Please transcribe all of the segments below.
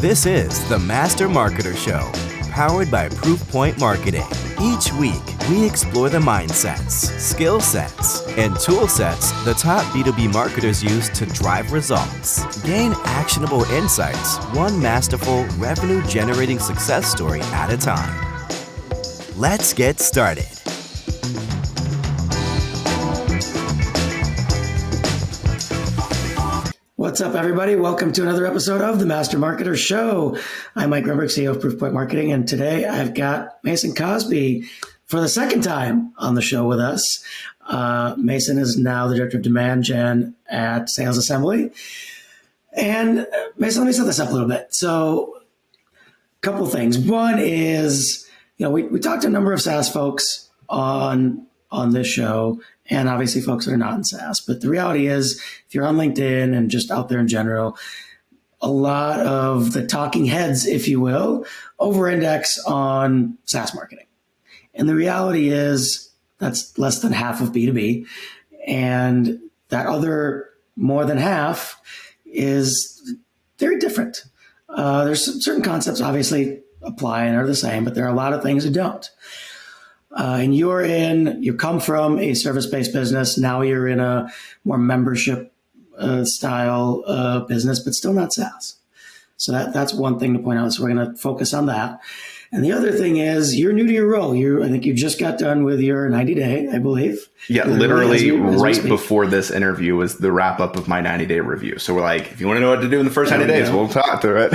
This is the Master Marketer Show, powered by Proofpoint Marketing. Each week, we explore the mindsets, skill sets, and tool sets the top B2B marketers use to drive results. Gain actionable insights, one masterful, revenue-generating success story at a time. Let's get started. What's up, everybody? Welcome to another episode of the Master Marketer Show. I'm Mike Grimberg, CEO of Proofpoint Marketing, and today I've got Mason Cosby for the second time on the show with us. Mason is now the Director of Demand Gen at Sales Assembly. And Mason, let me set this up a little bit. So a couple of things. One is, we talked to a number of SaaS folks on this show, and obviously folks that are not in SaaS. But the reality is, if you're on LinkedIn and just out there in general, a lot of the talking heads, if you will, over-index on SaaS marketing. And the reality is that's less than half of B2B. And that other more than half is very different. There's certain concepts obviously apply and are the same, but there are a lot of things that don't. And you come from a service-based business. Now you're in a more membership style business, but still not SaaS. So that's one thing to point out. So we're going to focus on that. And the other thing is you're new to your role. I think you just got done with your 90-day, I believe. Yeah, literally right before this interview was the wrap up of my 90-day review. So we're like, if you want to know what to do in the first 90 days, we'll talk through it.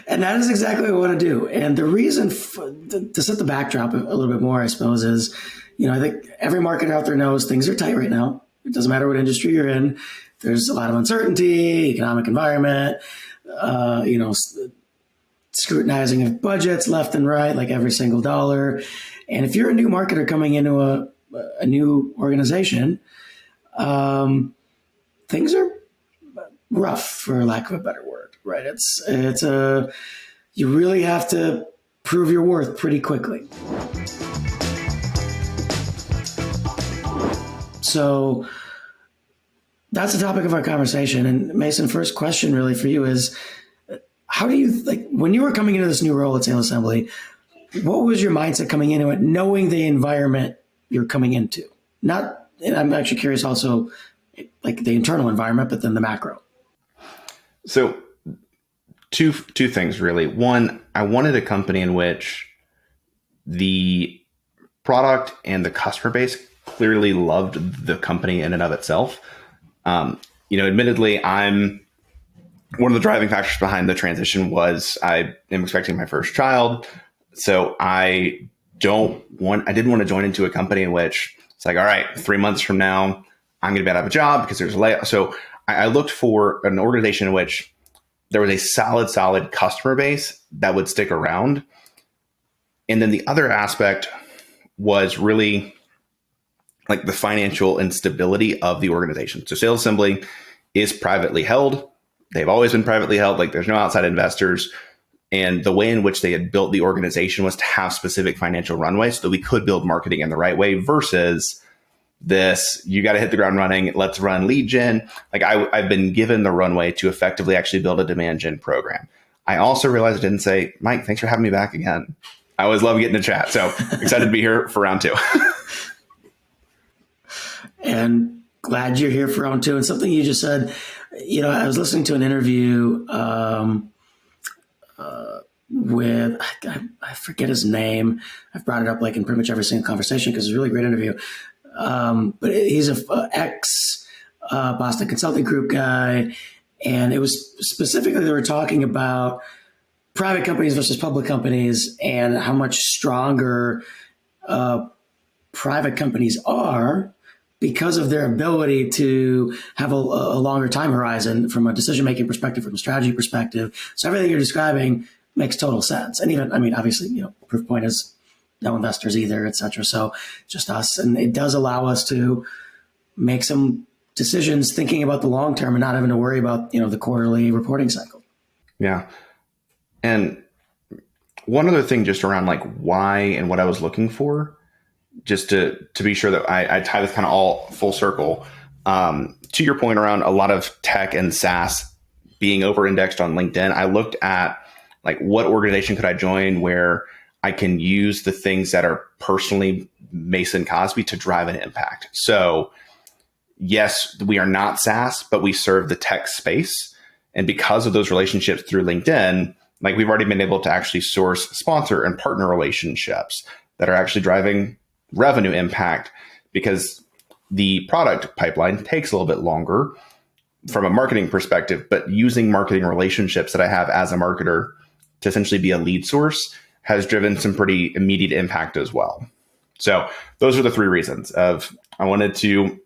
And that is exactly what we want to do. And the reason to set the backdrop a little bit more, I suppose, is, I think every marketer out there knows things are tight right now. It doesn't matter what industry you're in. There's a lot of uncertainty, economic environment, scrutinizing of budgets left and right, like every single dollar. And if you're a new marketer coming into a new organization, things are rough, for lack of a better word. Right. You really have to prove your worth pretty quickly. So that's the topic of our conversation. And Mason, first question really for you is, how do you, when you were coming into this new role at Sales Assembly, what was your mindset coming into it, knowing the environment you're coming into? And I'm actually curious also, like the internal environment, but then the macro. So two things really. One, I wanted a company in which the product and the customer base clearly loved the company in and of itself. Admittedly, one of the driving factors behind the transition was I am expecting my first child. So I didn't want to join into a company in which it's like, all right, 3 months from now, I'm going to be out of a job because there's a layoff. So I looked for an organization in which there was a solid customer base that would stick around. And then the other aspect was really like the financial instability of the organization. So Sales Assembly is privately held. They've always been privately held. Like there's no outside investors. And the way in which they had built the organization was to have specific financial runway so that we could build marketing in the right way versus you got to hit the ground running. Let's run lead gen. Like I've been given the runway to effectively actually build a demand gen program. I also realized I didn't say, Mike, thanks for having me back again. I always love getting to chat. So excited to be here for round 2. And glad you're here for round 2. And something you just said, I was listening to an interview with, I forget his name. I've brought it up like in pretty much every single conversation because it's a really great interview. But he's a ex Boston Consulting Group guy. And it was specifically, they were talking about private companies versus public companies and how much stronger private companies are because of their ability to have a longer time horizon from a decision-making perspective, from a strategy perspective. So everything you're describing makes total sense. And even, obviously, Proofpoint is no investors either, et cetera. So just us. And it does allow us to make some decisions thinking about the long term and not having to worry about, the quarterly reporting cycle. Yeah. And one other thing just around like why and what I was looking for, just to be sure that I tie this kind of all full circle. To your point around a lot of tech and SaaS being over indexed on LinkedIn, I looked at like what organization could I join where I can use the things that are personally Mason Cosby to drive an impact. So yes, we are not SaaS, but we serve the tech space. And because of those relationships through LinkedIn, like we've already been able to actually source sponsor and partner relationships that are actually driving revenue impact, because the product pipeline takes a little bit longer from a marketing perspective, but using marketing relationships that I have as a marketer to essentially be a lead source has driven some pretty immediate impact as well. So those are the three reasons of I wanted to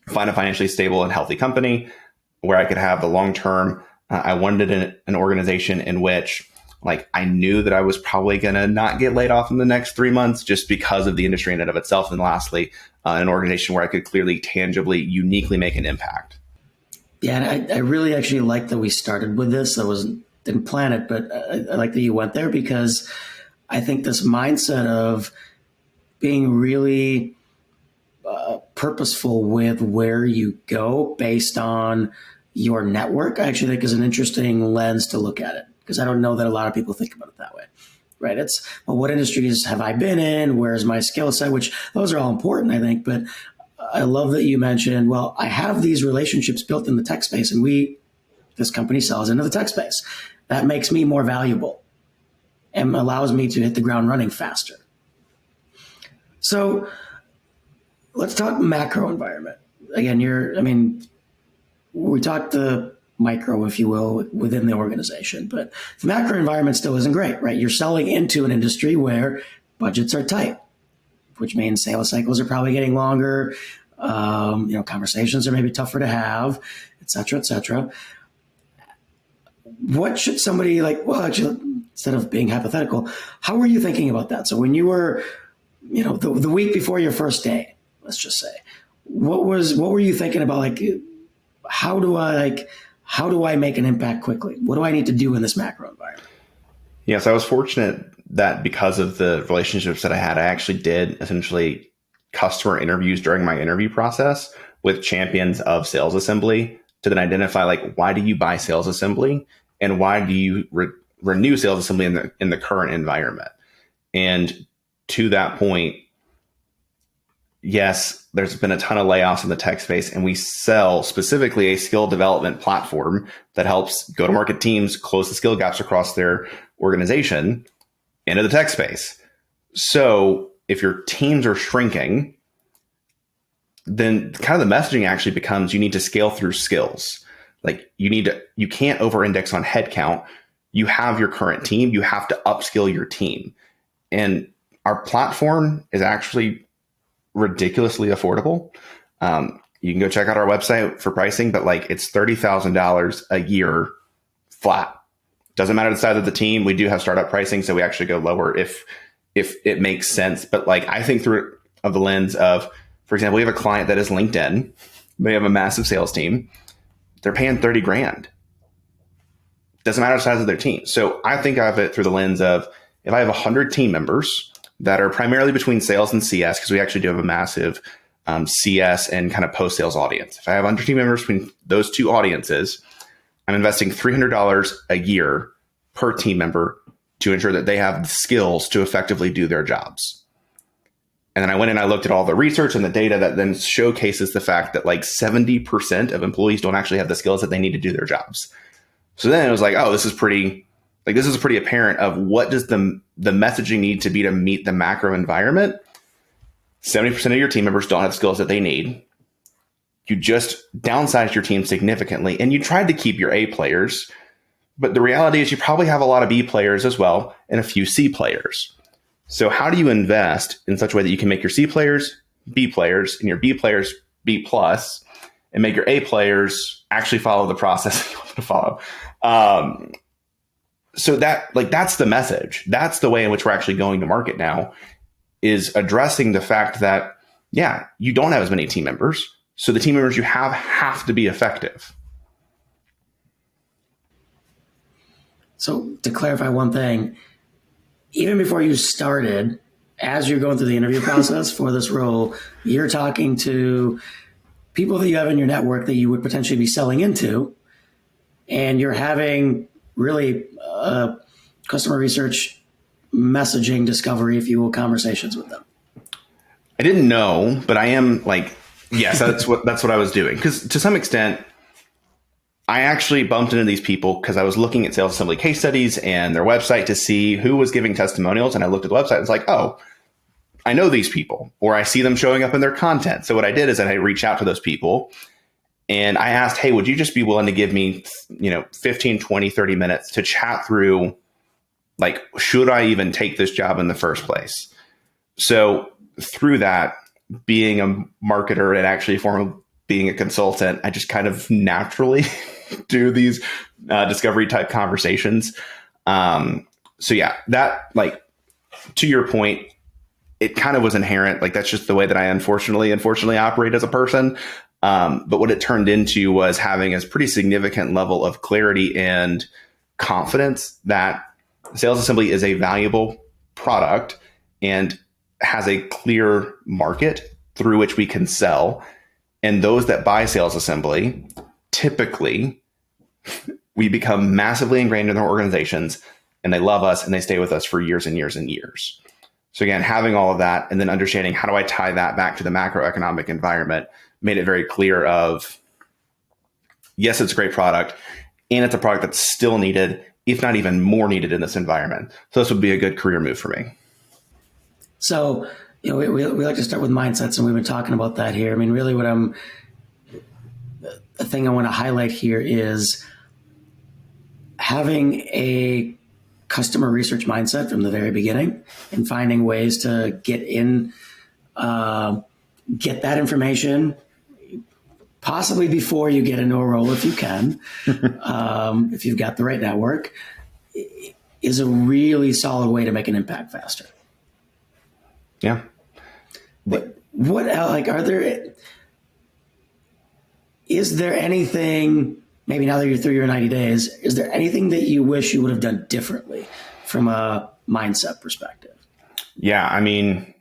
find a financially stable and healthy company where I could have the long-term. I wanted an organization in which like I knew that I was probably going to not get laid off in the next 3 months just because of the industry in and of itself. And lastly, an organization where I could clearly, tangibly, uniquely make an impact. Yeah, and I really actually like that we started with this. Didn't plan it, but I like that you went there, because I think this mindset of being really purposeful with where you go based on your network, I actually think is an interesting lens to look at it, because I don't know that a lot of people think about it that way, right? It's, well, what industries have I been in? Where's my skill set? Which those are all important, I think, but I love that you mentioned, well, I have these relationships built in the tech space, and this company sells into the tech space. That makes me more valuable and allows me to hit the ground running faster. So let's talk macro environment. Again, we talked the micro, if you will, within the organization, but the macro environment still isn't great, right? You're selling into an industry where budgets are tight, which means sales cycles are probably getting longer. Conversations are maybe tougher to have, et cetera, et cetera. What should somebody actually, instead of being hypothetical, how were you thinking about that? So when you were, the week before your first day, let's just say, what were you thinking about? Like, how do I make an impact quickly? What do I need to do in this macro environment? Yes, I was fortunate that because of the relationships that I had, I actually did essentially customer interviews during my interview process with champions of Sales Assembly to then identify, like, why do you buy Sales Assembly and why do you renew Sales Assembly in the current environment? And to that point, yes, there's been a ton of layoffs in the tech space, and we sell specifically a skill development platform that helps go-to-market teams close the skill gaps across their organization into the tech space. So if your teams are shrinking, then kind of the messaging actually becomes you need to scale through skills. Like you can't over-index on headcount. You have your current team. You have to upskill your team. And our platform is actually ridiculously affordable. You can go check out our website for pricing, but like it's $30,000 a year flat. Doesn't matter the size of the team. We do have startup pricing, so we actually go lower if it makes sense. But like I think through it of the lens of, for example, we have a client that is LinkedIn. They have a massive sales team. They're paying $30,000. Doesn't matter the size of their team. So I think of it through the lens of if I have 100 team members that are primarily between sales and CS, because we actually do have a massive CS and kind of post-sales audience. If I have 100 team members between those two audiences, I'm investing $300 a year per team member to ensure that they have the skills to effectively do their jobs. And then I went and I looked at all the research and the data that then showcases the fact that like 70% of employees don't actually have the skills that they need to do their jobs. So then it was like, oh, this is pretty apparent of what does the messaging need to be to meet the macro environment. 70% of your team members don't have the skills that they need. You just downsized your team significantly, and you tried to keep your A players. But the reality is you probably have a lot of B players as well and a few C players. So how do you invest in such a way that you can make your C players B players and your B players B plus and make your A players actually follow the process you want them to follow? So that's the message. That's the way in which we're actually going to market now, is addressing the fact that, yeah, you don't have as many team members. So the team members you have to be effective. So to clarify one thing, even before you started, as you're going through the interview process for this role, you're talking to people that you have in your network that you would potentially be selling into. and you're having really customer research, messaging, discovery, if you will, conversations with them. I didn't know, but I am like, yes, that's what I was doing. Because to some extent, I actually bumped into these people because I was looking at sales assembly case studies and their website to see who was giving testimonials. And I looked at the website and was like, oh, I know these people, or I see them showing up in their content. So what I did is I reached out to those people and I asked, hey, would you just be willing to give me, 15, 20, 30 minutes to chat through, like, should I even take this job in the first place? So through that, being a marketer and actually being a consultant, I just kind of naturally do these discovery type conversations. So yeah, that, like, to your point, it kind of was inherent. Like, that's just the way that I unfortunately operate as a person. But what it turned into was having a pretty significant level of clarity and confidence that sales assembly is a valuable product and has a clear market through which we can sell. And those that buy sales assembly, typically, we become massively ingrained in their organizations and they love us and they stay with us for years and years and years. So again, having all of that and then understanding how do I tie that back to the macroeconomic environment made it very clear of, yes, it's a great product and it's a product that's still needed, if not even more needed in this environment. So this would be a good career move for me. So, we like to start with mindsets, and we've been talking about that here. I mean, really the thing I want to highlight here is having a customer research mindset from the very beginning and finding ways to get that information possibly before you get into a role, if you can, if you've got the right network, is a really solid way to make an impact faster. Yeah. What else, like, is there anything, maybe now that you're through your 90 days, is there anything that you wish you would have done differently from a mindset perspective? Yeah. I mean,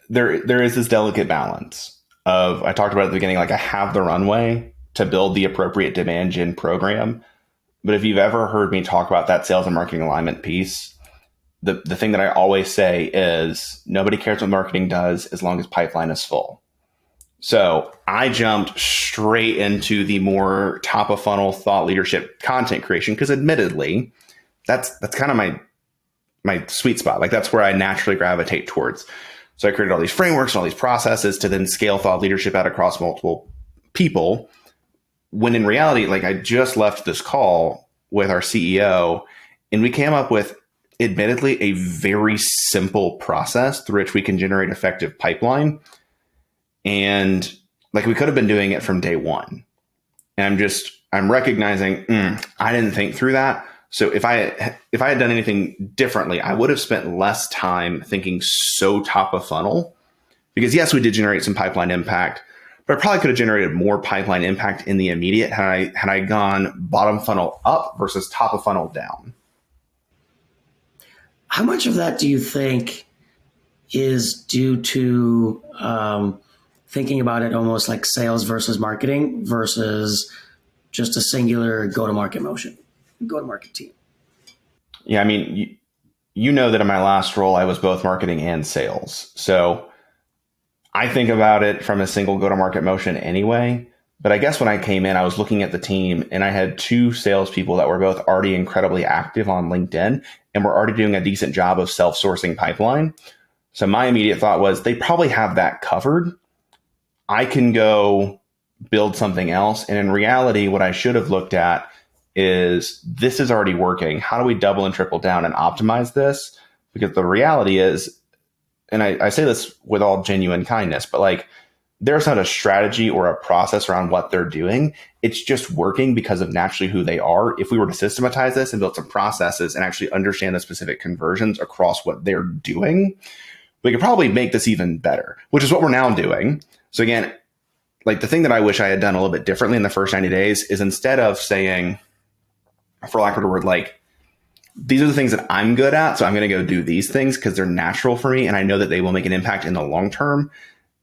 there is this delicate balance of, I talked about at the beginning, like, I have the runway to build the appropriate demand gen program. But if you've ever heard me talk about that sales and marketing alignment piece, the thing that I always say is nobody cares what marketing does as long as pipeline is full. So I jumped straight into the more top of funnel thought leadership content creation because admittedly, that's kind of my sweet spot. Like, that's where I naturally gravitate towards. So I created all these frameworks and all these processes to then scale thought leadership out across multiple people. When in reality, like, I just left this call with our CEO and we came up with, admittedly, a very simple process through which we can generate effective pipeline. And, like, we could have been doing it from day one. And I'm recognizing, I didn't think through that. So if I had done anything differently, I would have spent less time thinking so top of funnel, because yes, we did generate some pipeline impact, but I probably could have generated more pipeline impact in the immediate had I gone bottom funnel up versus top of funnel down. How much of that do you think is due to thinking about it almost like sales versus marketing versus just a singular go-to-market team? Yeah, I mean, you know that in my last role, I was both marketing and sales. So I think about it from a single go-to-market motion anyway. But I guess when I came in, I was looking at the team and I had two salespeople that were both already incredibly active on LinkedIn and were already doing a decent job of self-sourcing pipeline. So my immediate thought was they probably have that covered. I can go build something else. And in reality, what I should have looked at is this is already working. How do we double and triple down and optimize this? Because the reality is, and I say this with all genuine kindness, but like, there's not a strategy or a process around what they're doing. It's just working because of naturally who they are. If we were to systematize this and build some processes and actually understand the specific conversions across what they're doing, we could probably make this even better, which is what we're now doing. So again, like, the thing that I wish I had done a little bit differently in the first 90 days is, instead of saying, for lack of a word, like, these are the things that I'm good at, so I'm going to go do these things because they're natural for me and I know that they will make an impact in the long term,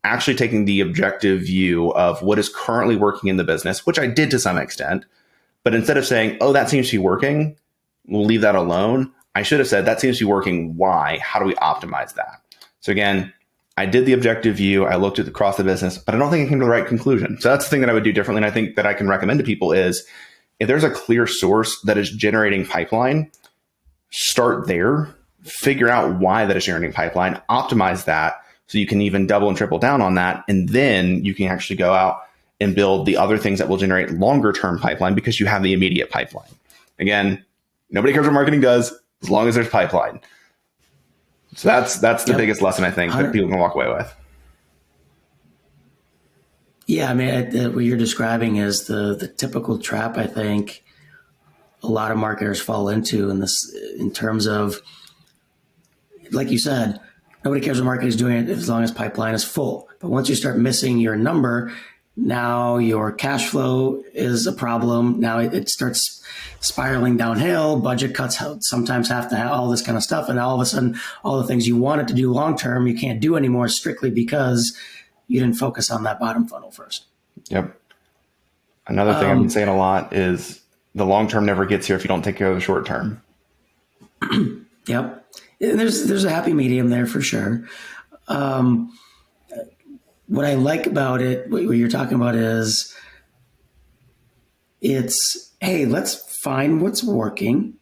actually taking the objective view of what is currently working in the business, which I did to some extent, But instead of saying, oh, that seems to be working, we'll leave that alone, I should have said, that seems to be working. Why? How do we optimize that? So again, I did the objective view. I looked at across the business, but I don't think I came to the right conclusion. So that's the thing that I would do differently. And I think that I can recommend to people is if there's a clear source that is generating pipeline, start there, figure out why that is generating pipeline, optimize that so you can even double and triple down on that. And then you can actually go out and build the other things that will generate longer term pipeline because you have the immediate pipeline. Again, nobody cares what marketing does as long as there's pipeline. So that's the biggest lesson I think that people can walk away with. Yeah, I mean, what you're describing is the typical trap I think a lot of marketers fall into in terms of, like you said, nobody cares what marketing is doing it as long as pipeline is full. But once you start missing your number, now your cash flow is a problem. Now it starts spiraling downhill. Budget cuts sometimes have to have all this kind of stuff. And all of a sudden, all the things you wanted to do long-term, you can't do anymore strictly because you didn't focus on that bottom funnel first. Yep. Another thing I've been saying a lot is the long-term never gets here if you don't take care of the short-term. Yep. And there's a happy medium there for sure. What I like about it, what you're talking about is it's, hey, let's find what's working.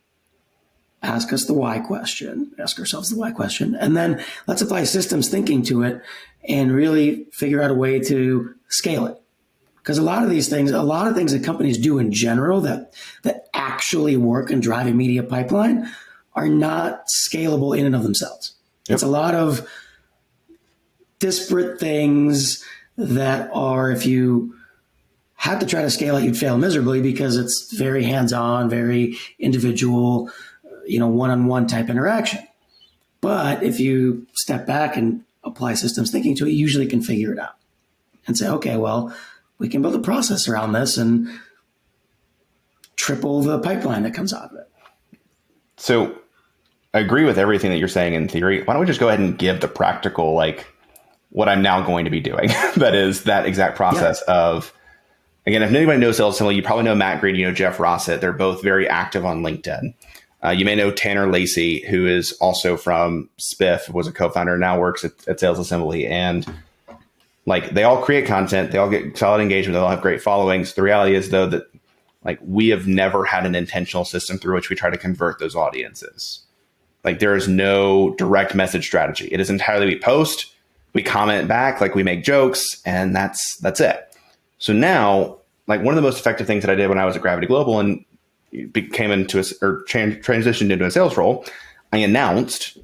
Ask ourselves the why question. And then let's apply systems thinking to it and really figure out a way to scale it. Because a lot of things that companies do in general that actually work and drive a media pipeline are not scalable in and of themselves. Yep. It's a lot of disparate things that are, if you had to try to scale it, you'd fail miserably because it's very hands-on, very individual, one-on-one type interaction. But if you step back and apply systems thinking to it, you usually can figure it out and say, okay, well, we can build a process around this and triple the pipeline that comes out of it. So I agree with everything that you're saying in theory. Why don't we just go ahead and give the practical, what I'm now going to be doing? That is that exact process of, again, if anybody knows Sales Assembly, you probably know Matt Green, Jeff Rossett. They're both very active on LinkedIn. You may know Tanner Lacey, who is also from Spiff, was a co-founder, now works at Sales Assembly. And they all create content. They all get solid engagement. They all have great followings. The reality is, though, that we have never had an intentional system through which we try to convert those audiences. There is no direct message strategy. It is entirely we post, we comment back, we make jokes, and that's it. So now, one of the most effective things that I did when I was at Gravity Global and transitioned into a sales role, I announced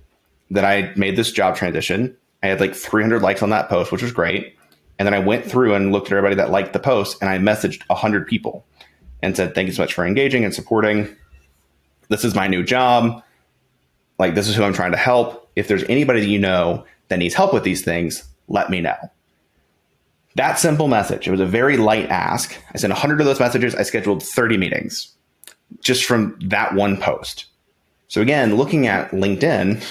that I made this job transition. I had 300 likes on that post, which was great. And then I went through and looked at everybody that liked the post, and I messaged 100 people and said, thank you so much for engaging and supporting. This is my new job. This is who I'm trying to help. If there's anybody that you know that needs help with these things, let me know. That simple message. It was a very light ask. I sent 100 of those messages. I scheduled 30 meetings just from that one post. So again, looking at LinkedIn,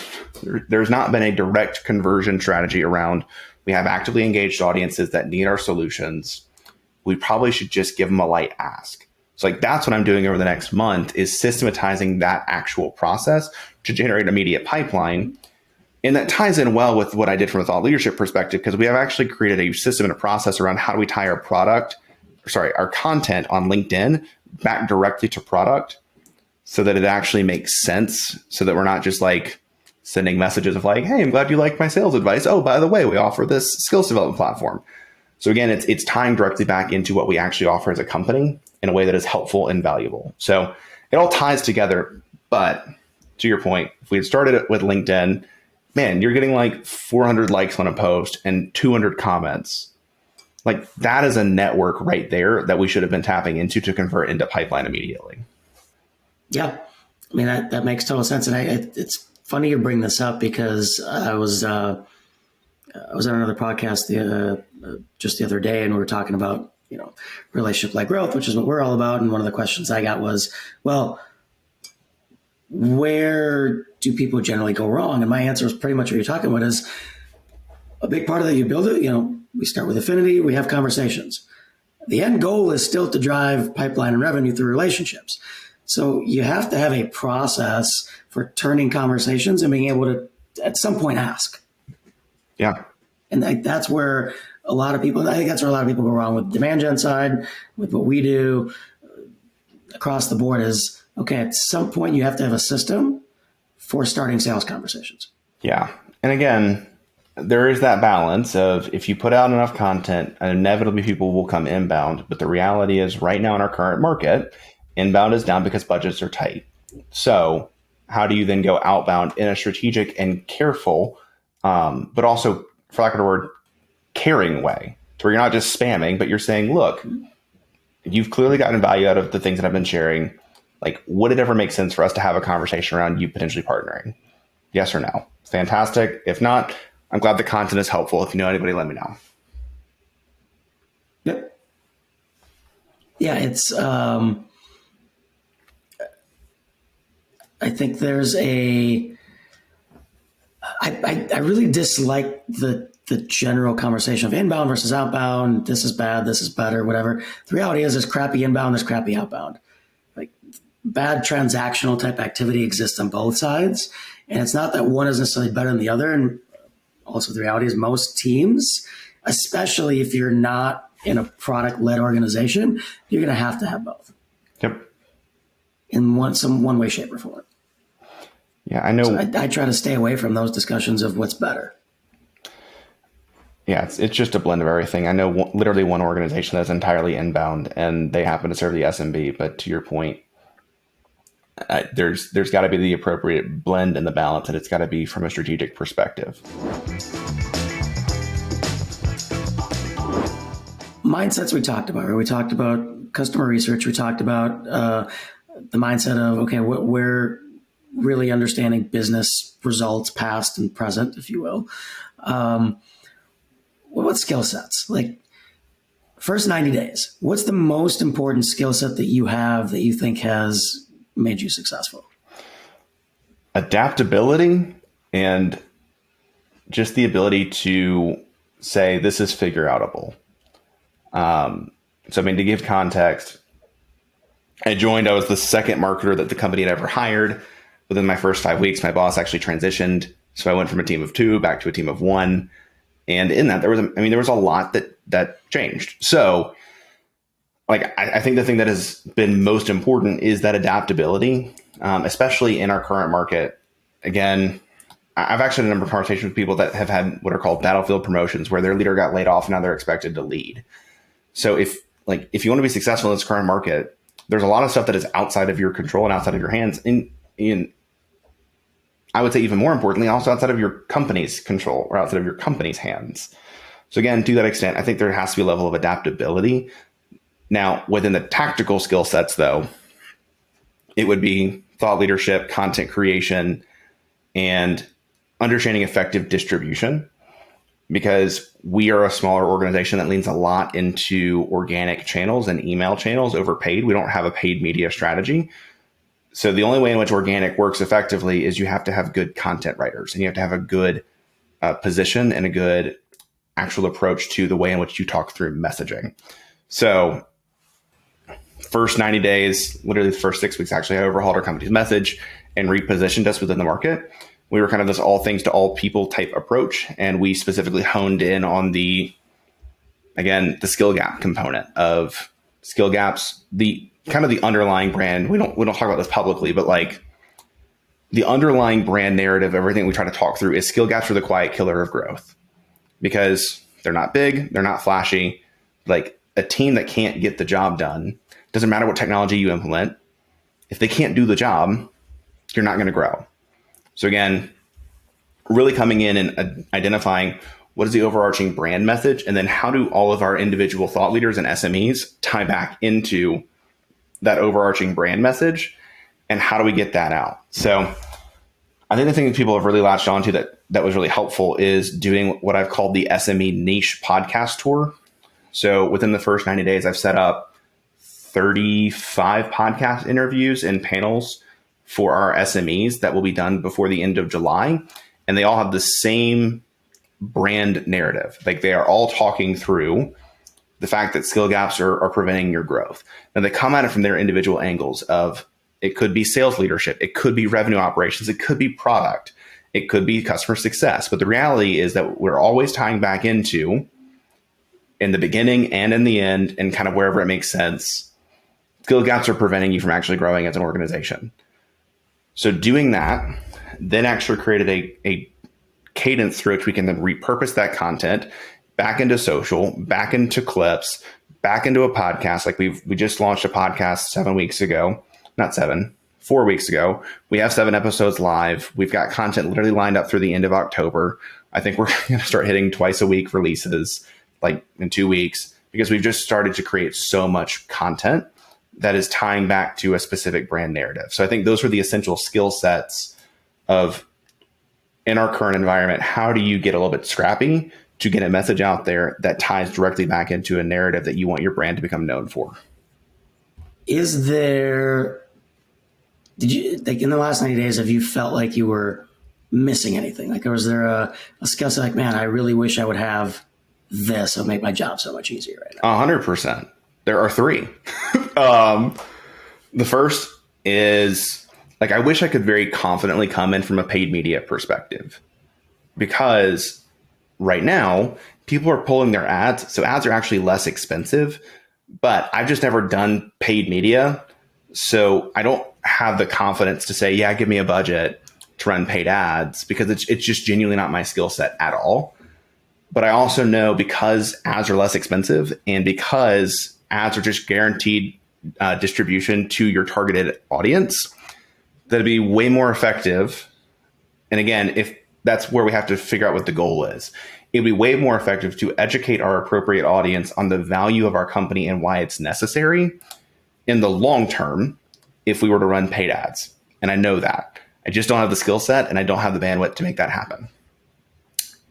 there's not been a direct conversion strategy around. We have actively engaged audiences that need our solutions. We probably should just give them a light ask. So that's what I'm doing over the next month, is systematizing that actual process to generate immediate pipeline. And that ties in well with what I did from a thought leadership perspective, because we have actually created a system and a process around how do we tie our content on LinkedIn back directly to product so that it actually makes sense, so that we're not just sending messages of hey, I'm glad you like my sales advice. Oh, by the way, we offer this skills development platform. So again, it's tying directly back into what we actually offer as a company in a way that is helpful and valuable. So it all ties together. But to your point, if we had started it with LinkedIn, man, you're getting 400 likes on a post and 200 comments. That is a network right there that we should have been tapping into to convert into pipeline immediately. Yeah. I mean, that makes total sense. And it's funny you bring this up because I was on another podcast just the other day, and we were talking about, relationship-led growth, which is what we're all about. And one of the questions I got was, well, where do people generally go wrong? And my answer was pretty much what you're talking about, is a big part of that you build it. We start with affinity, we have conversations. The end goal is still to drive pipeline and revenue through relationships. So you have to have a process for turning conversations and being able to, at some point, ask. Yeah. And that's where a lot of people, I think that's where a lot of people go wrong with demand gen side, with what we do across the board is, okay, at some point you have to have a system for starting sales conversations. Yeah. And again, there is that balance of if you put out enough content, inevitably people will come inbound. But the reality is right now in our current market, inbound is down because budgets are tight. So how do you then go outbound in a strategic and careful, but also, for lack of a word, caring way, to where you're not just spamming, but you're saying, look, you've clearly gotten value out of the things that I've been sharing. Like, would it ever make sense for us to have a conversation around you potentially partnering? Yes or no? Fantastic. If not, I'm glad the content is helpful. If you know anybody, let me know. Yep. Yeah, it's, I think there's I really dislike the general conversation of inbound versus outbound. This is bad, this is better, whatever. The reality is there's crappy inbound, there's crappy outbound. Like bad transactional type activity exists on both sides. And it's not that one is necessarily better than the other. And also the reality is most teams, especially if you're not in a product-led organization, you're going to have both. Yep. In one way, shape, or form. Yeah, I know. So I try to stay away from those discussions of what's better. Yeah, it's just a blend of everything. I know literally one organization that's entirely inbound, and they happen to serve the SMB. But to your point, there's got to be the appropriate blend and the balance, and it's got to be from a strategic perspective. Mindsets we talked about, right? We talked about customer research. We talked about the mindset of, okay, we're really understanding business results, past and present, if you will. What about skill sets? Like first 90 days, what's the most important skill set that you have that you think has made you successful? Adaptability and just the ability to say, this is figure outable. So, I mean, to give context, I was the second marketer that the company had ever hired. Within my first 5 weeks, my boss actually transitioned. So I went from a team of 2 back to a team of 1. And in that, there was a lot that changed. So like, I think the thing that has been most important is that adaptability, especially in our current market. Again, I've actually had a number of conversations with people that have had what are called battlefield promotions, where their leader got laid off and now they're expected to lead. So if you want to be successful in this current market, there's a lot of stuff that is outside of your control and outside of your hands. In I would say even more importantly, also outside of your company's control or outside of your company's hands. So again, to that extent, I think there has to be a level of adaptability. Now, within the tactical skill sets, though, it would be thought leadership, content creation, and understanding effective distribution. Because we are a smaller organization that leans a lot into organic channels and email channels over paid. We don't have a paid media strategy. So the only way in which organic works effectively is you have to have good content writers, and you have to have a good position and a good actual approach to the way in which you talk through messaging. So first 90 days, literally the first 6 weeks, actually, I overhauled our company's message and repositioned us within the market. We were kind of this all things to all people type approach. And we specifically honed in on the skill gap component of skill gaps, the kind of the underlying brand. We don't talk about this publicly, but like the underlying brand narrative, everything we try to talk through is skill gaps are the quiet killer of growth, because they're not big, they're not flashy. Like a team that can't get the job done, doesn't matter what technology you implement, if they can't do the job, you're not going to grow. So again, really coming in and identifying what is the overarching brand message, and then how do all of our individual thought leaders and SMEs tie back into that overarching brand message, and how do we get that out? So I think the thing that people have really latched onto that was really helpful is doing what I've called the SME niche podcast tour. So within the first 90 days, I've set up 35 podcast interviews and panels for our SMEs that will be done before the end of July. And they all have the same brand narrative. Like they are all talking through the fact that skill gaps are preventing your growth. Now, they come at it from their individual angles of, it could be sales leadership, it could be revenue operations, it could be product, it could be customer success. But the reality is that we're always tying back into, in the beginning and in the end, and kind of wherever it makes sense, skill gaps are preventing you from actually growing as an organization. So doing that then actually created a cadence through which we can then repurpose that content back into social, back into clips, back into a podcast. Like we just launched a podcast 4 weeks ago. We have 7 episodes live. We've got content literally lined up through the end of October. I think we're going to start hitting twice a week releases, like in 2 weeks, because we've just started to create so much content that is tying back to a specific brand narrative. So I think those are the essential skill sets of, in our current environment, how do you get a little bit scrappy to get a message out there that ties directly back into a narrative that you want your brand to become known for? Did you, like, in the last 90 days, have you felt like you were missing anything? Like, or was there a skill set like, man, I really wish I would have this. It'll make my job so much easier right now? 100%. There are 3. The first is, like, I wish I could very confidently come in from a paid media perspective, because right now people are pulling their ads. So ads are actually less expensive, but I've just never done paid media. So I don't have the confidence to say, yeah, give me a budget to run paid ads, because it's just genuinely not my skill set at all. But I also know, because ads are less expensive and because ads are just guaranteed distribution to your targeted audience, that it'd be way more effective. And again, if that's where we have to figure out what the goal is, it'd be way more effective to educate our appropriate audience on the value of our company and why it's necessary in the long term if we were to run paid ads. And I know that. I just don't have the skill set, and I don't have the bandwidth to make that happen,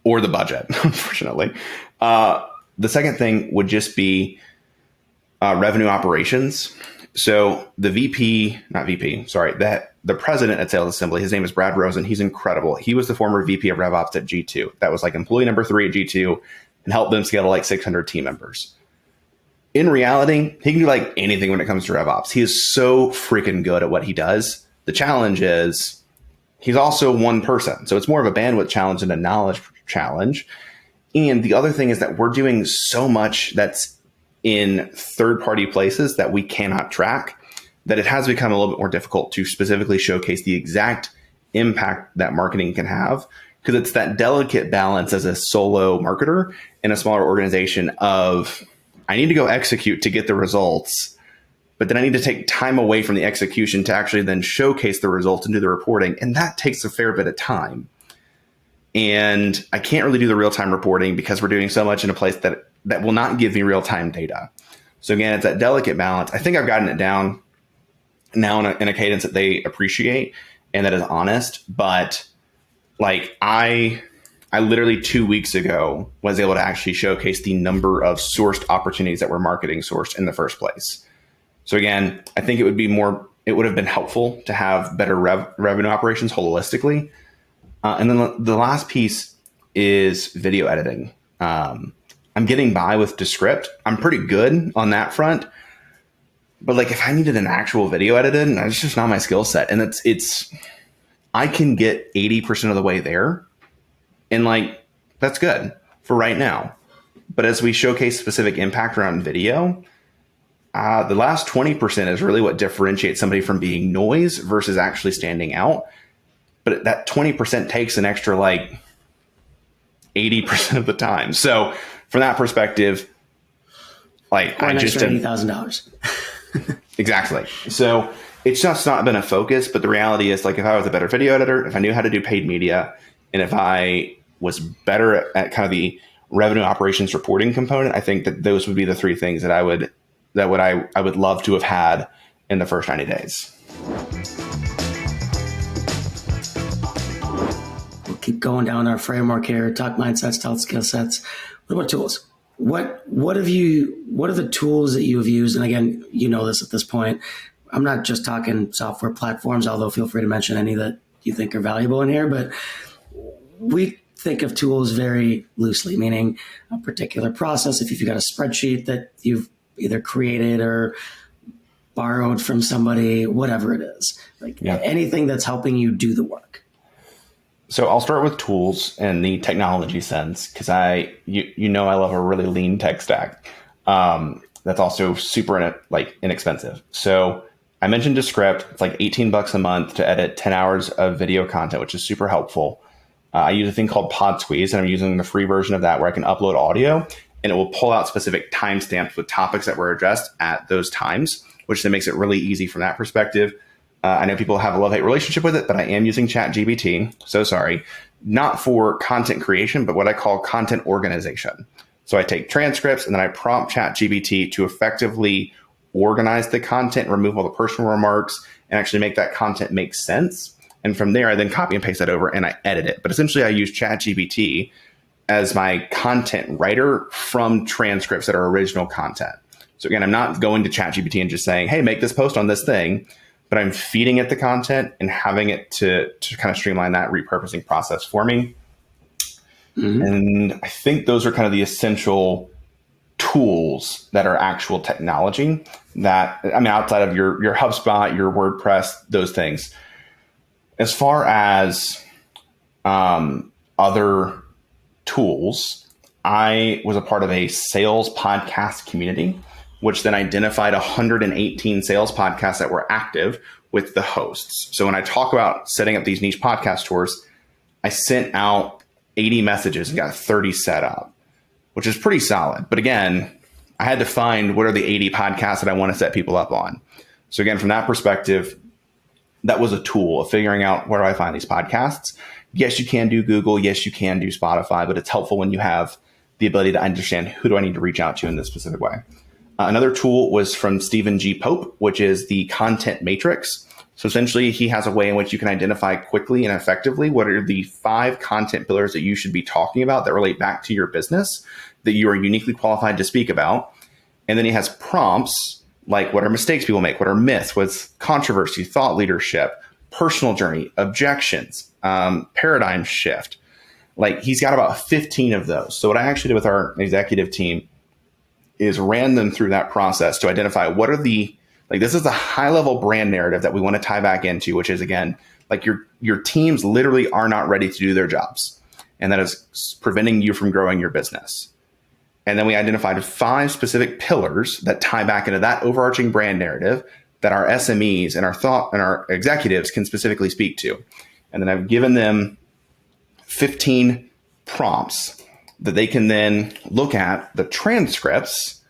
or the budget, unfortunately. The second thing would just be revenue operations. So the the president at Sales Assembly, his name is Brad Rosen. He's incredible. He was the former VP of RevOps at G2. That was like employee number 3 at G2, and helped them scale to like 600 team members. In reality, he can do like anything when it comes to RevOps. He is so freaking good at what he does. The challenge is he's also one person. So it's more of a bandwidth challenge than a knowledge challenge. And the other thing is that we're doing so much that's in third-party places that we cannot track, that it has become a little bit more difficult to specifically showcase the exact impact that marketing can have, because it's that delicate balance as a solo marketer in a smaller organization of, I need to go execute to get the results, but then I need to take time away from the execution to actually then showcase the results and do the reporting. And that takes a fair bit of time. And I can't really do the real-time reporting because we're doing so much in a place that will not give me real-time data. So again, it's that delicate balance. I think I've gotten it down now in a cadence that they appreciate and that is honest. But like I literally 2 weeks ago was able to actually showcase the number of sourced opportunities that were marketing sourced in the first place. So again, I think it would have been helpful to have better revenue operations holistically. And then the last piece is video editing. I'm getting by with Descript. I'm pretty good on that front. But like, if I needed an actual video edited, it's just not my skill set. And I can get 80% of the way there. And like, that's good for right now. But as we showcase specific impact around video, the last 20% is really what differentiates somebody from being noise versus actually standing out. But that 20% takes an extra like 80% of the time. So from that perspective, like, I just $80,000. Exactly. So it's just not been a focus. But the reality is, like, if I was a better video editor, if I knew how to do paid media, and if I was better at kind of the revenue operations reporting component, I think that those would be the 3 things that I would love to have had in the first 90 days. We'll keep going down our framework here. Talk mindsets, talk skill sets. What about tools? What are the tools that you have used? And again, you know this at this point. I'm not just talking software platforms, although feel free to mention any that you think are valuable in here. But we think of tools very loosely, meaning a particular process. If you've got a spreadsheet that you've either created or borrowed from somebody, whatever it is, like anything that's helping you do the work. So I'll start with tools in the technology sense, because I love a really lean tech stack. That's also super inexpensive. So I mentioned Descript. It's like $18 a month to edit 10 hours of video content, which is super helpful. I use a thing called Pod Squeeze, and I'm using the free version of that where I can upload audio, and it will pull out specific timestamps with topics that were addressed at those times, which then makes it really easy from that perspective. I know people have a love-hate relationship with it, but I am using ChatGPT. So sorry. Not for content creation, but what I call content organization. So I take transcripts and then I prompt ChatGPT to effectively organize the content, remove all the personal remarks, and actually make that content make sense. And from there, I then copy and paste that over and I edit it. But essentially, I use ChatGPT as my content writer from transcripts that are original content. So again, I'm not going to ChatGPT and just saying, hey, make this post on this thing, but I'm feeding it the content and having it to kind of streamline that repurposing process for me. Mm-hmm. And I think those are kind of the essential tools that are actual technology that, I mean, outside of your HubSpot, your WordPress, those things. As far as other tools, I was a part of a sales podcast community, which then identified 118 sales podcasts that were active with the hosts. So when I talk about setting up these niche podcast tours, I sent out 80 messages and got 30 set up, which is pretty solid. But again, I had to find what are the 80 podcasts that I want to set people up on. So again, from that perspective, that was a tool of figuring out where do I find these podcasts. Yes, you can do Google. Yes, you can do Spotify, but it's helpful when you have the ability to understand who do I need to reach out to in this specific way. Another tool was from Stephen G. Pope, which is the content matrix. So essentially, he has a way in which you can identify quickly and effectively what are the 5 content pillars that you should be talking about that relate back to your business that you are uniquely qualified to speak about. And then he has prompts like what are mistakes people make, what are myths, what's controversy, thought leadership, personal journey, objections, paradigm shift. Like he's got about 15 of those. So what I actually did with our executive team is ran them through that process to identify what are the, like this is a high level brand narrative that we want to tie back into, which is again, like your teams literally are not ready to do their jobs. And that is preventing you from growing your business. And then we identified 5 specific pillars that tie back into that overarching brand narrative that our SMEs and our executives can specifically speak to. And then I've given them 15 prompts that they can then look at the transcripts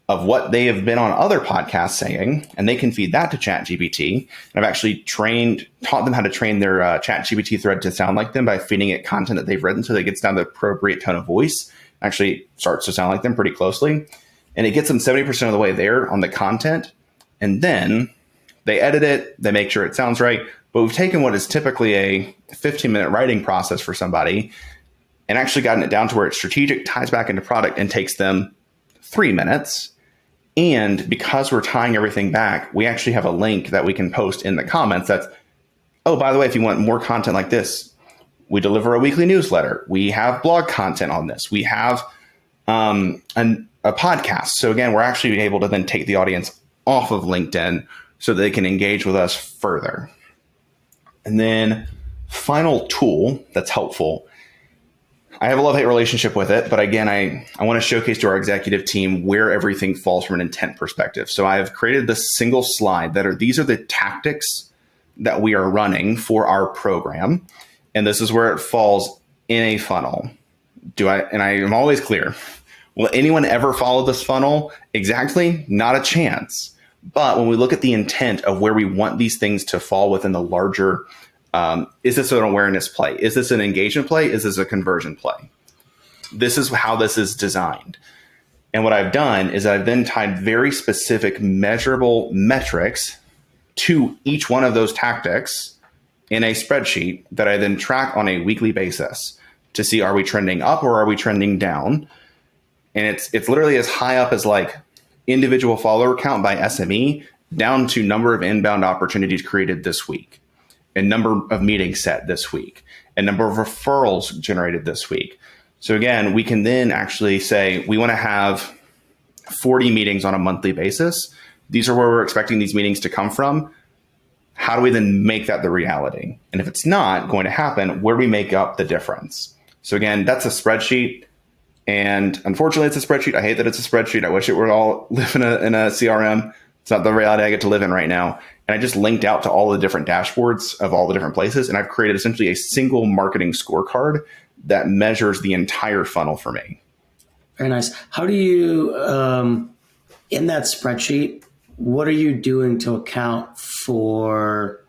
of what they have been on other podcasts saying, and they can feed that to ChatGPT. And I've actually taught them how to train their ChatGPT thread to sound like them by feeding it content that they've written so that it gets down to the appropriate tone of voice, actually starts to sound like them pretty closely. And it gets them 70% of the way there on the content. And then they edit it, they make sure it sounds right. But we've taken what is typically a 15-minute writing process for somebody and actually gotten it down to where it's strategic, ties back into product, and takes them 3 minutes. And because we're tying everything back, we actually have a link that we can post in the comments that's, oh, by the way, if you want more content like this, we deliver a weekly newsletter. We have blog content on this. We have a podcast. So again, we're actually able to then take the audience off of LinkedIn so that they can engage with us further. And then final tool that's helpful. I have a love-hate relationship with it, but again, I want to showcase to our executive team where everything falls from an intent perspective. So I have created this single slide these are the tactics that we are running for our program. And this is where it falls in a funnel. And I am always clear. Will anyone ever follow this funnel? Exactly, not a chance. But when we look at the intent of where we want these things to fall within the larger, is this an awareness play? Is this an engagement play? Is this a conversion play? This is how this is designed. And what I've done is I've then tied very specific measurable metrics to each one of those tactics in a spreadsheet that I then track on a weekly basis to see, are we trending up or are we trending down? And it's literally as high up as like individual follower count by SME down to number of inbound opportunities created this week. and number of meetings set this week and number of referrals generated this week. So again, we can then actually say we want to have 40 meetings on a monthly basis. These are where we're expecting these meetings to come from. How do we then make that the reality? And if it's not going to happen, where do we make up the difference? So again, that's a spreadsheet. And unfortunately, it's a spreadsheet. I hate that it's a spreadsheet. I wish it would all live in a CRM. It's not the reality I get to live in right now. And I just linked out to all the different dashboards of all the different places. And I've created essentially a single marketing scorecard that measures the entire funnel for me. Very nice. How do you, in that spreadsheet, what are you doing to account for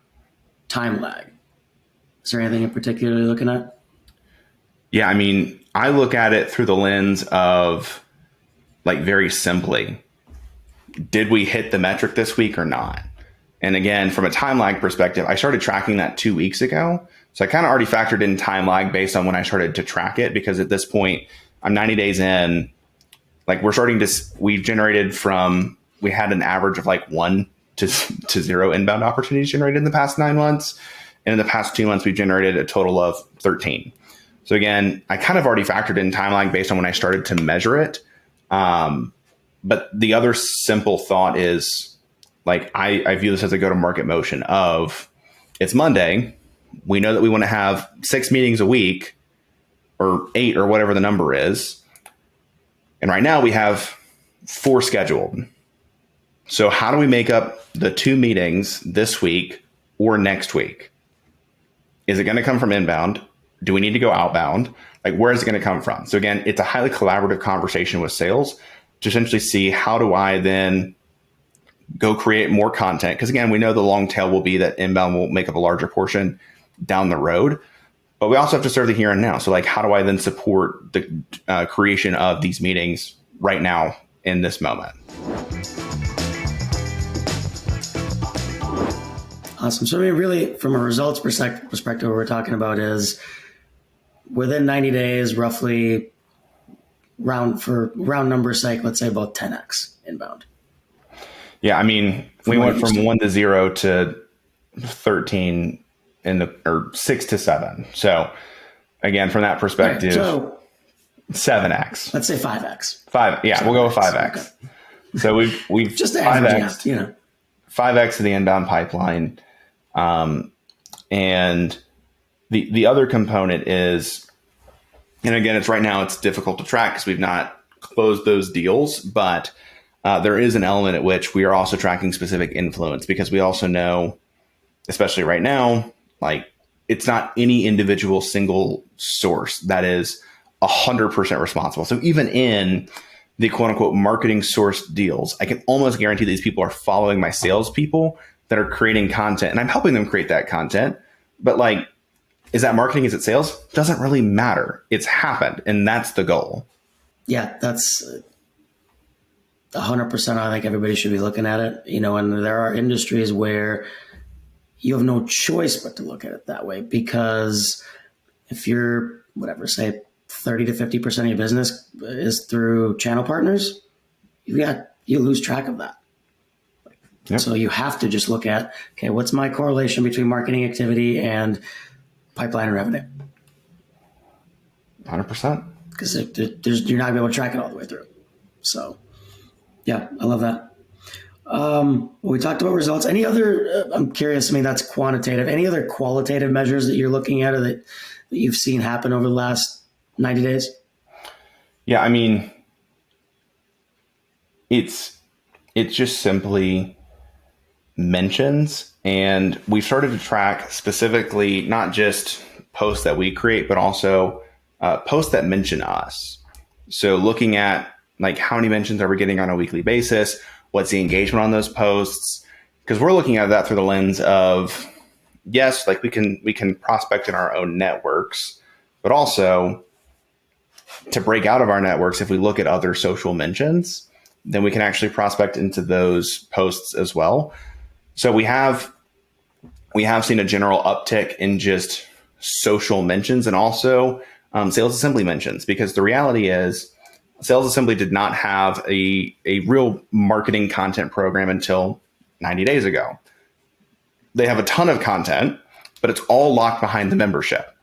time lag? Is there anything in particular you're looking at? Yeah, I mean, I look at it through the lens of, like, very simply, did we hit the metric this week or not? And again, from a time lag perspective, I started tracking that 2 weeks ago. So I kind of already factored in time lag based on when I started to track it, because at this point, I'm 90 days in. Like, we had an average of like 1 to 0 inbound opportunities generated in the past 9 months. And in the past 2 months, we've generated a total of 13. So again, I kind of already factored in time lag based on when I started to measure it. But the other simple thought is, like, I view this as a go-to-market motion of, it's Monday. We know that we want to have 6 meetings a week or 8 or whatever the number is. And right now we have 4 scheduled. So how do we make up the 2 meetings this week or next week? Is it going to come from inbound? Do we need to go outbound? Like, where is it going to come from? So again, it's a highly collaborative conversation with sales to essentially see, how do I then go create more content? Because again, we know the long tail will be that inbound will make up a larger portion down the road, but we also have to serve the here and now. So like, how do I then support the creation of these meetings right now in this moment? Awesome. So I mean, really, from a results perspective, what we're talking about is within 90 days, roughly, round numbers sake, let's say about 10x inbound. Yeah, I mean, we went from 1 to 0 to 13 or 6 to 7. So again, from that perspective, right, so 7x. Let's say 5x. 5, yeah, 7X. We'll go with 5x. Okay. So we've just 5x, 5x of the inbound pipeline. And the other component is, and again, right now it's difficult to track because we've not closed those deals, but there is an element at which we are also tracking specific influence, because we also know, especially right now, like, it's not any individual single source that is 100% responsible. So even in the quote unquote marketing source deals, I can almost guarantee these people are following my salespeople that are creating content, and I'm helping them create that content. But like, is that marketing? Is it sales? Doesn't really matter. It's happened, and that's the goal. Yeah, that's 100%. I think everybody should be looking at it. And there are industries where you have no choice but to look at it that way, because if you're, say 30 to 50% of your business is through channel partners, you lose track of that. Yep. So you have to just look at, okay, what's my correlation between marketing activity and pipeline and revenue? 100%. Because you're not going to be able to track it all the way through. So, yeah, I love that. We talked about results. Any other, I'm curious, I mean, that's quantitative. Any other qualitative measures that you're looking at or that you've seen happen over the last 90 days? Yeah, I mean, it's just simply mentions, and we've started to track specifically not just posts that we create, but also posts that mention us. So looking at, like, how many mentions are we getting on a weekly basis? What's the engagement on those posts? Because we're looking at that through the lens of, yes, like we can prospect in our own networks, but also to break out of our networks, if we look at other social mentions, then we can actually prospect into those posts as well. So we have seen a general uptick in just social mentions, and also sales assembly mentions, because the reality is Sales Assembly did not have a real marketing content program until 90 days ago. They have a ton of content, but it's all locked behind the membership.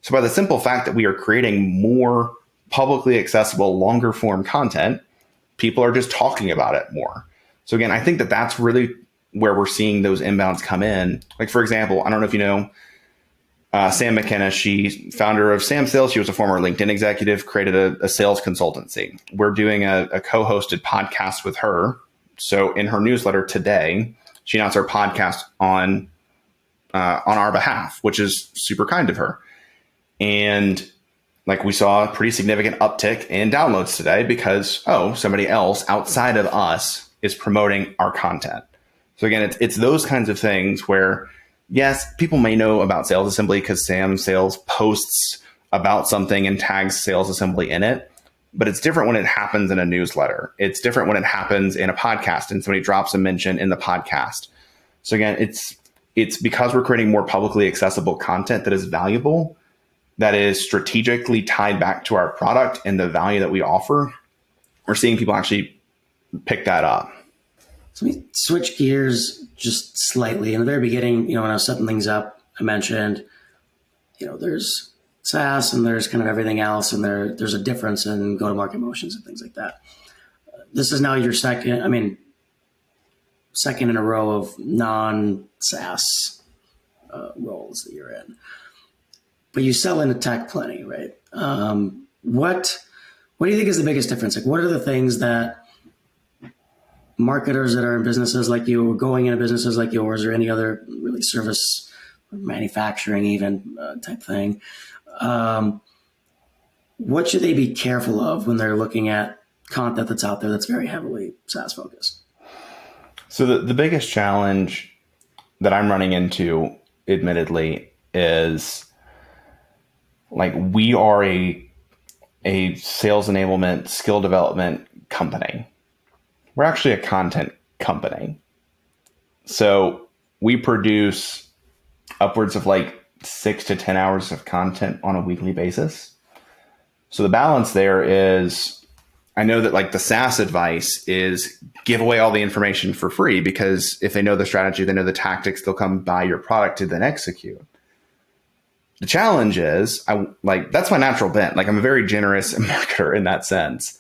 So by the simple fact that we are creating more publicly accessible, longer form content, people are just talking about it more. So again, I think that that's really where we're seeing those inbounds come in. Like, for example, I don't know if you know Sam McKenna, she's founder of Sam Sales. She was a former LinkedIn executive, created a sales consultancy. We're doing a co-hosted podcast with her. So in her newsletter today, she announced our podcast on our behalf, which is super kind of her. And like, we saw a pretty significant uptick in downloads today because, somebody else outside of us is promoting our content. So again, it's those kinds of things where, yes, people may know about Sales Assembly because Sam Sales posts about something and tags Sales Assembly in it, but it's different when it happens in a newsletter. It's different when it happens in a podcast and somebody drops a mention in the podcast. So again, it's because we're creating more publicly accessible content that is valuable, that is strategically tied back to our product and the value that we offer. We're seeing people actually pick that up. So let me switch gears just slightly. In the very beginning, when I was setting things up, I mentioned, there's SaaS and there's kind of everything else, and there's a difference in go-to-market motions and things like that. This is now your second in a row of non-SaaS roles that you're in. But you sell into tech plenty, right? What do you think is the biggest difference? Like, what are the things that marketers that are in businesses like you or going into businesses like yours or any other really service or manufacturing even type thing, what should they be careful of when they're looking at content that's out there that's very heavily SaaS focused? So the biggest challenge that I'm running into, admittedly, is like, we are a sales enablement, skill development company. We're actually a content company. So we produce upwards of like 6 to 10 hours of content on a weekly basis. So the balance there is, I know that like the SaaS advice is give away all the information for free, because if they know the strategy, they know the tactics, they'll come buy your product to then execute. The challenge is, that's my natural bent. Like, I'm a very generous marketer in that sense.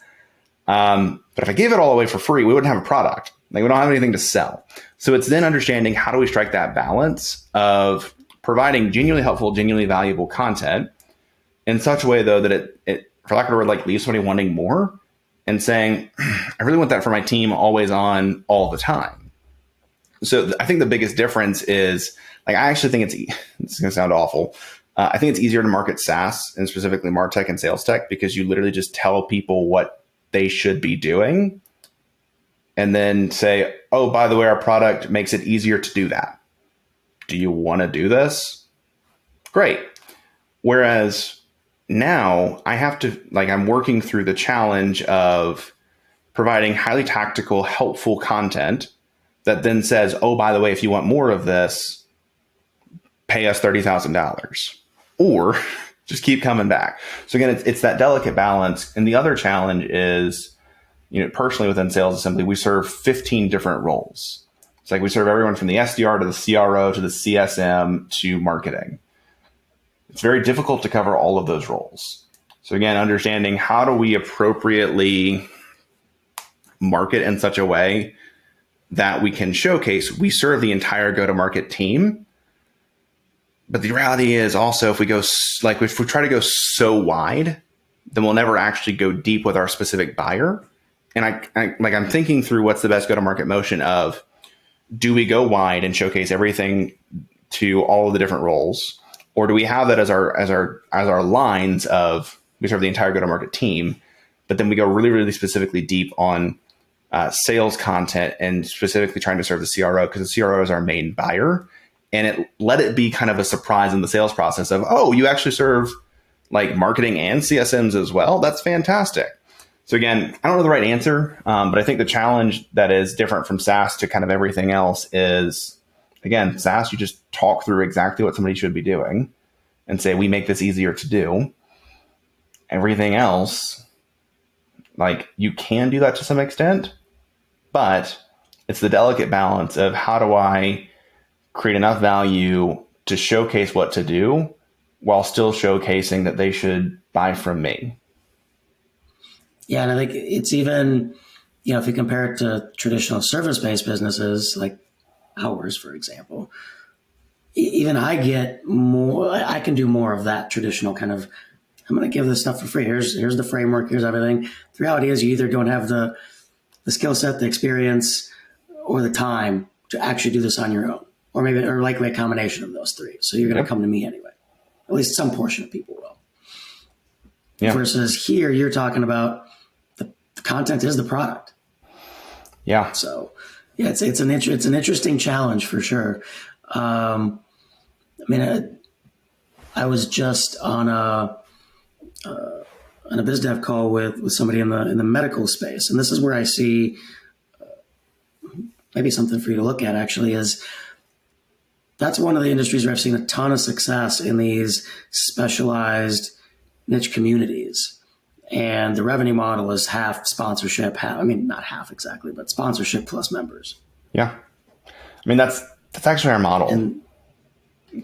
But if I gave it all away for free, we wouldn't have a product. Like, we don't have anything to sell. So it's then understanding, how do we strike that balance of providing genuinely helpful, genuinely valuable content in such a way, though, that it for lack of a word, like, leaves somebody wanting more and saying, I really want that for my team always on all the time. So I think the biggest difference is, like, I actually think it's going to sound awful. I think it's easier to market SaaS, and specifically MarTech and sales tech, because you literally just tell people what they should be doing and then say, oh, by the way, our product makes it easier to do that. Do you want to do this? Great. Whereas now I have to, I'm working through the challenge of providing highly tactical, helpful content that then says, oh, by the way, if you want more of this, pay us $30,000 or just keep coming back. So again, it's that delicate balance. And the other challenge is, personally within Sales Assembly, we serve 15 different roles. It's like we serve everyone from the SDR to the CRO to the CSM to marketing. It's very difficult to cover all of those roles. So again, understanding how do we appropriately market in such a way that we can showcase we serve the entire go-to-market team. But the reality is also, if we try to go so wide, then we'll never actually go deep with our specific buyer. And I'm thinking through what's the best go-to-market motion of, do we go wide and showcase everything to all of the different roles? Or do we have that as our lines of, we serve the entire go-to-market team, but then we go really, really specifically deep on sales content and specifically trying to serve the CRO, because the CRO is our main buyer. And let it be kind of a surprise in the sales process of, oh, you actually serve like marketing and CSMs as well. That's fantastic. So again, I don't know the right answer, but I think the challenge that is different from SaaS to kind of everything else is, again, SaaS, you just talk through exactly what somebody should be doing and say, we make this easier to do. Everything else, like, you can do that to some extent, but it's the delicate balance of, how do I create enough value to showcase what to do while still showcasing that they should buy from me. Yeah, and I think it's even, if you compare it to traditional service-based businesses like ours, for example, even I get more, I can do more of that traditional kind of, I'm going to give this stuff for free. Here's the framework. Here's everything. The reality is you either don't have the skill set, the experience, or the time to actually do this on your own, or likely a combination of those three. So you're going to come to me anyway. At least some portion of people will. Yeah. Versus here, you're talking about the content is the product. Yeah. So yeah, it's an interesting challenge for sure. I was just on a biz dev call with somebody in the medical space, and this is where I see maybe something for you to look at. Actually, is that's one of the industries where I've seen a ton of success in these specialized niche communities, and the revenue model is half sponsorship, not half exactly, but sponsorship plus members. Yeah, that's actually our model.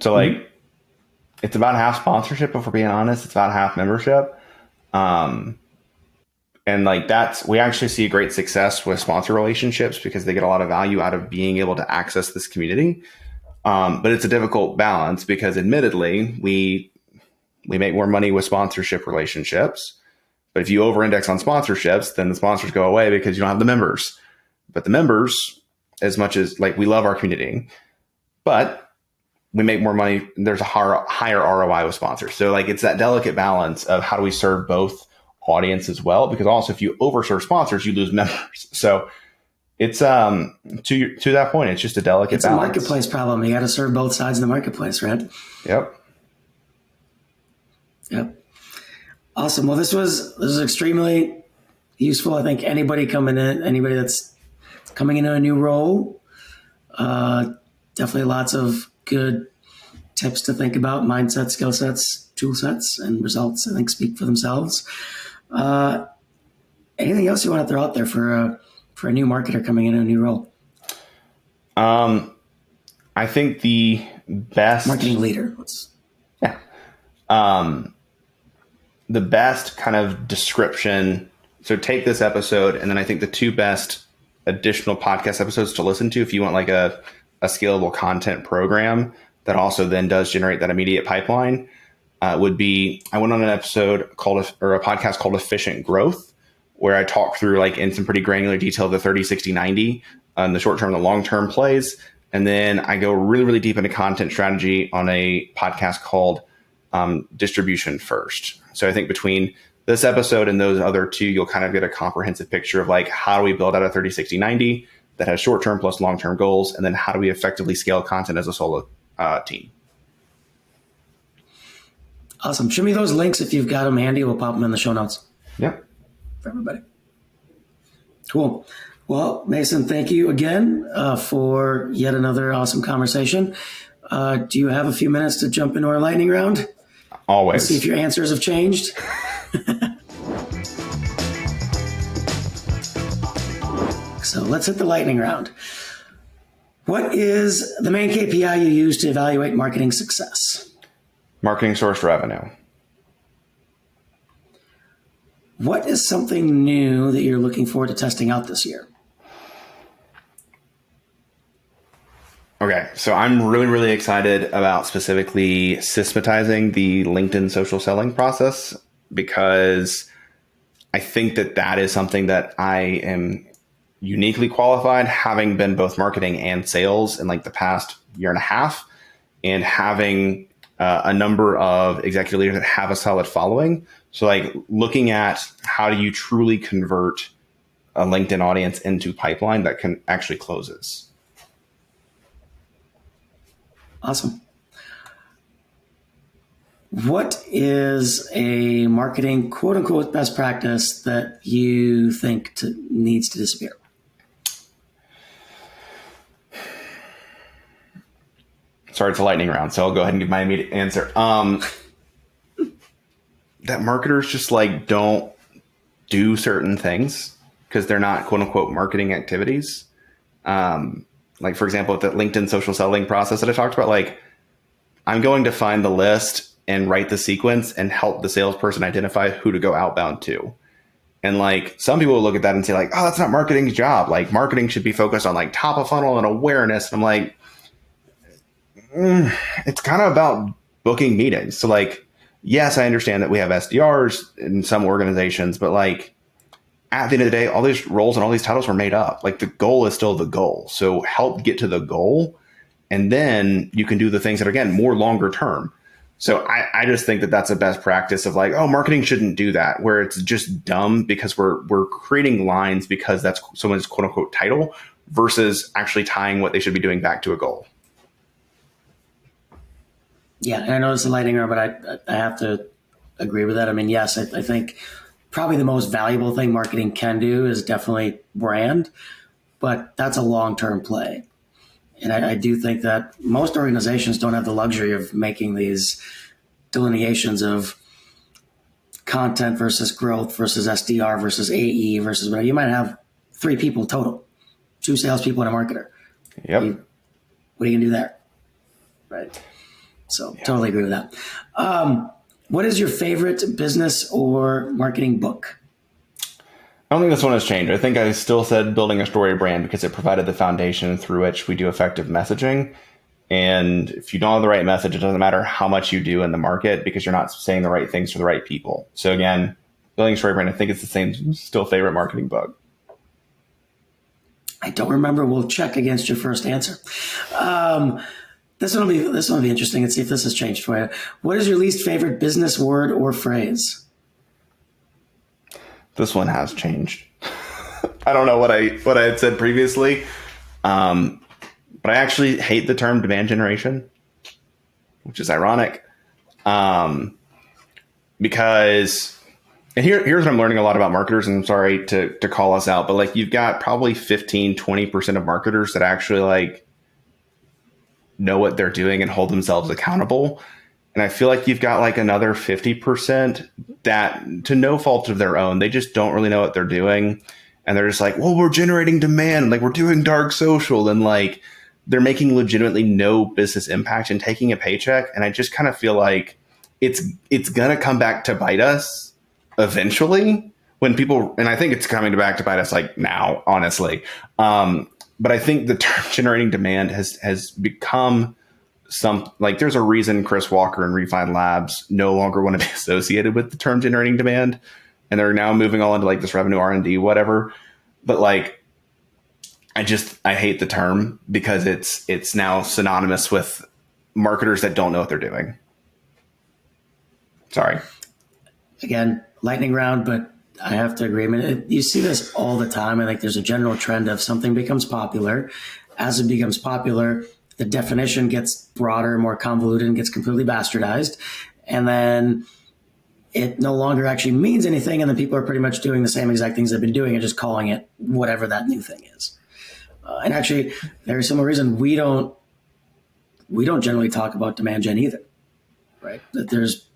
So it's about half sponsorship, if we're being honest. It's about half membership. We actually see great success with sponsor relationships because they get a lot of value out of being able to access this community. But it's a difficult balance because admittedly, we make more money with sponsorship relationships. But if you over-index on sponsorships, then the sponsors go away because you don't have the members. But the members, as much as we love our community, but we make more money. There's a higher ROI with sponsors. So it's that delicate balance of how do we serve both audience as well? Because also if you overserve sponsors, you lose members. So it's to that point, it's just a delicate balance. It's a marketplace problem. You got to serve both sides of the marketplace, right? Yep. Awesome. Well, this was extremely useful. I think anybody that's coming into a new role, definitely lots of good tips to think about, mindset, skill sets, tool sets, and results, I think, speak for themselves. Anything else you want to throw out there for a new marketer coming into a new role? I think the best marketing leader. The best kind of description. So take this episode, and then I think the two best additional podcast episodes to listen to if you want a scalable content program that also then does generate that immediate pipeline would be, I went on an episode a podcast called Efficient Growth, where I talk through in some pretty granular detail, the 30, 60, 90 on the short term, the long term plays. And then I go really, really deep into content strategy on a podcast called Distribution First. So I think between this episode and those other two, you'll kind of get a comprehensive picture of how do we build out a 30, 60, 90 that has short-term plus long-term goals, and then how do we effectively scale content as a solo team. Awesome. Show me those links if you've got them handy. We'll pop them in the show notes. Yep. For everybody. Cool. Well, Mason, thank you again for yet another awesome conversation. Do you have a few minutes to jump into our lightning round? Always. Let's see if your answers have changed. So let's hit the lightning round. What is the main KPI you use to evaluate marketing success? Marketing sourced revenue. What is something new that you're looking forward to testing out this year? Okay, so I'm really, really excited about specifically systematizing the LinkedIn social selling process, because I think that is something that I am uniquely qualified, having been both marketing and sales in the past year and a half, and having a number of executive leaders that have a solid following. So looking at how do you truly convert a LinkedIn audience into pipeline that can actually closes. Awesome. What is a marketing quote unquote best practice that you think needs to disappear? Sorry, it's a lightning round, so I'll go ahead and give my immediate answer. That marketers just don't do certain things because they're not quote unquote marketing activities. For example, the LinkedIn social selling process that I talked about, I'm going to find the list and write the sequence and help the salesperson identify who to go outbound to. And like some people will look at that and say like, oh, that's not marketing's job. Like marketing should be focused on like top of funnel and awareness. And I'm like, it's kind of about booking meetings. So like, yes, I understand that we have SDRs in some organizations, but like at the end of the day, all these roles and all these titles were made up. Like the goal is still the goal. So help get to the goal. And then you can do the things that are, again, more longer term. So I just think that that's a best practice of like, oh, marketing shouldn't do that, where it's just dumb because we're creating lines because that's someone's quote unquote title versus actually tying what they should be doing back to a goal. Yeah, and I know it's a lightning round, but I have to agree with that. I mean, yes, I think probably the most valuable thing marketing can do is definitely brand, but that's a long-term play. And I do think that most organizations don't have the luxury of making these delineations of content versus growth versus SDR versus AE versus whatever. You might have 3 people total, 2 salespeople and a marketer. Yep. What are you going to do there? Right. So totally agree with that. What is your favorite business or marketing book? I don't think this one has changed. I think I still said building a story brand because it provided the foundation through which we do effective messaging. And if you don't have the right message, it doesn't matter how much you do in the market because you're not saying the right things to the right people. So again, building a story brand, I think it's the same, still favorite marketing book. I don't remember. We'll check against your first answer. This one will be interesting and see if this has changed for you. What is your least favorite business word or phrase? This one has changed. I don't know what I had said previously, but I actually hate the term demand generation, which is ironic, because and here's what I'm learning a lot about marketers, and I'm sorry to call us out, but like you've got probably 15-20% of marketers that actually like know what they're doing and hold themselves accountable. And I feel like you've got like another 50% that, to no fault of their own, they just don't really know what they're doing. And they're just like, well, we're generating demand. Like we're doing dark social. And like they're making legitimately no business impact and taking a paycheck. And I just kind of feel like it's going to come back to bite us eventually when people, and I think it's coming back to bite us like now, honestly. But I think the term generating demand has become like there's a reason Chris Walker and Refine Labs no longer want to be associated with the term generating demand. And they're now moving all into like this revenue R&D, whatever. But like, I hate the term because it's now synonymous with marketers that don't know what they're doing. Sorry. Again, Lightning round, but I have to agree. I mean, you see this all the time. I think there's a general trend of something becomes popular. As it becomes popular, the definition gets broader, more convoluted, and gets completely bastardized. And then it no longer actually means anything. And then people are pretty much doing the same exact things they've been doing and just calling it whatever that new thing is. And actually, very similar reason, we don't generally talk about demand gen either, right? That there's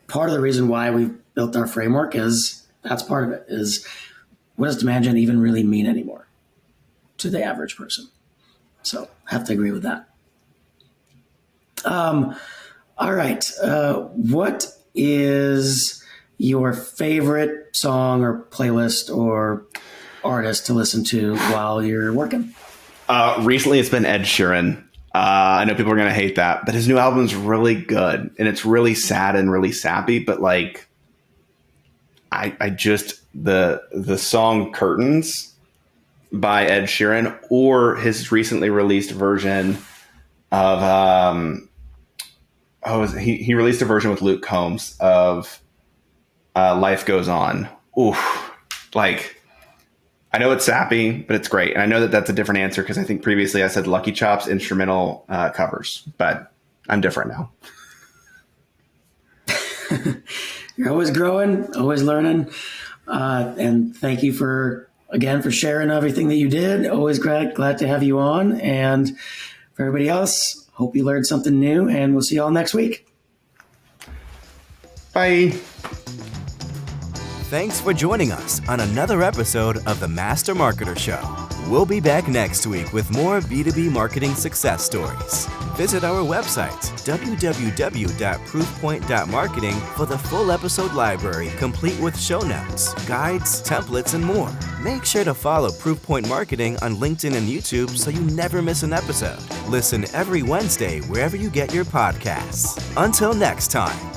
part of the reason why we've built our framework is that's part of it is what does demand gen even really mean anymore to the average person? So I have to agree with that. All right. What is your favorite song or playlist or artist to listen to while you're working? Recently, it's been Ed Sheeran. I know people are going to hate that, but his new album is really good. And it's really sad and really sappy. But like, I just, the song Curtains by Ed Sheeran, or his recently released version of he released a version with Luke Combs of Life Goes On. Oof. Like, I know it's sappy, but it's great. And I know that that's a different answer because I think previously I said Lucky Chop's instrumental covers, but I'm different now. You're always growing, always learning. And thank you for sharing everything that you did. Always glad to have you on. And for everybody else, hope you learned something new, and we'll see you all next week. Bye. Thanks for joining us on another episode of the Master Marketer Show. We'll be back next week with more B2B marketing success stories. Visit our website, www.proofpoint.marketing, for the full episode library complete with show notes, guides, templates, and more. Make sure to follow Proofpoint Marketing on LinkedIn and YouTube so you never miss an episode. Listen every Wednesday wherever you get your podcasts. Until next time.